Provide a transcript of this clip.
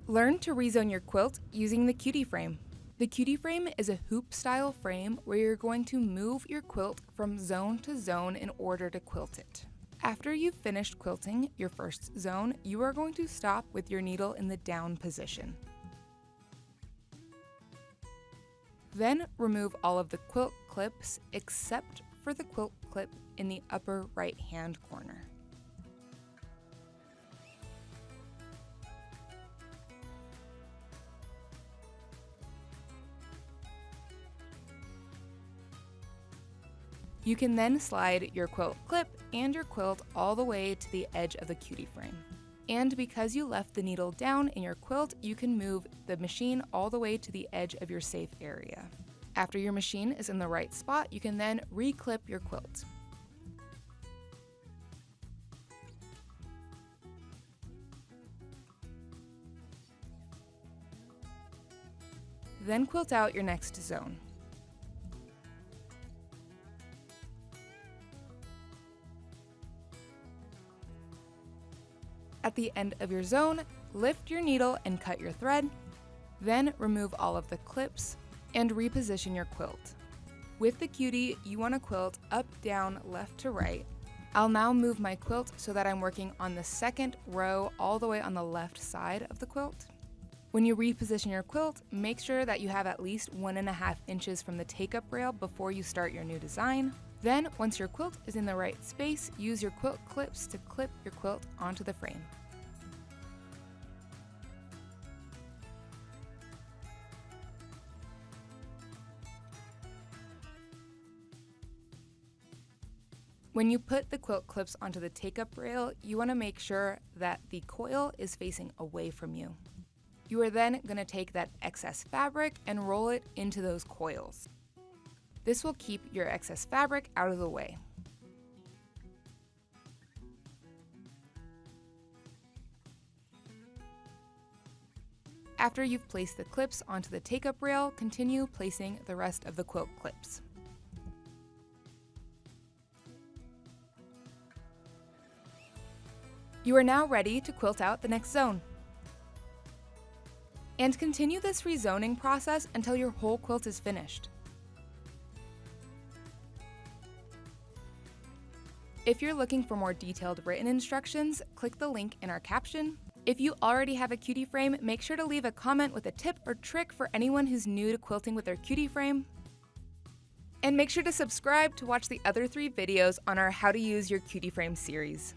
Learn to rezone your quilt using the Cutie Frame. The Cutie Frame is a hoop-style frame where you're going to move your quilt from zone to zone in order to quilt it. After you've finished quilting your first zone, you are going to stop with your needle in the down position. Then remove all of the quilt clips except for the quilt clip in the upper right-hand corner. You can then slide your quilt clip and your quilt all the way to the edge of the Cutie Frame. And because you left the needle down in your quilt, you can move the machine all the way to the edge of your safe area. After your machine is in the right spot, you can then re-clip your quilt. Then quilt out your next zone. At the end of your zone, lift your needle and cut your thread, then remove all of the clips and reposition your quilt. With the Cutie, you want to quilt up, down, left to right. I'll now move my quilt so that I'm working on the second row all the way on the left side of the quilt. When you reposition your quilt, make sure that you have at least 1.5 inches from the take-up rail before you start your new design. Then, once your quilt is in the right space, use your quilt clips to clip your quilt onto the frame. When you put the quilt clips onto the take-up rail, you want to make sure that the coil is facing away from you. You are then going to take that excess fabric and roll it into those coils. This will keep your excess fabric out of the way. After you've placed the clips onto the take-up rail, continue placing the rest of the quilt clips. You are now ready to quilt out the next zone. And continue this rezoning process until your whole quilt is finished. If you're looking for more detailed written instructions, click the link in our caption. If you already have a Cutie Frame, make sure to leave a comment with a tip or trick for anyone who's new to quilting with their Cutie Frame. And make sure to subscribe to watch the other 3 videos on our How to Use Your Cutie Frame series.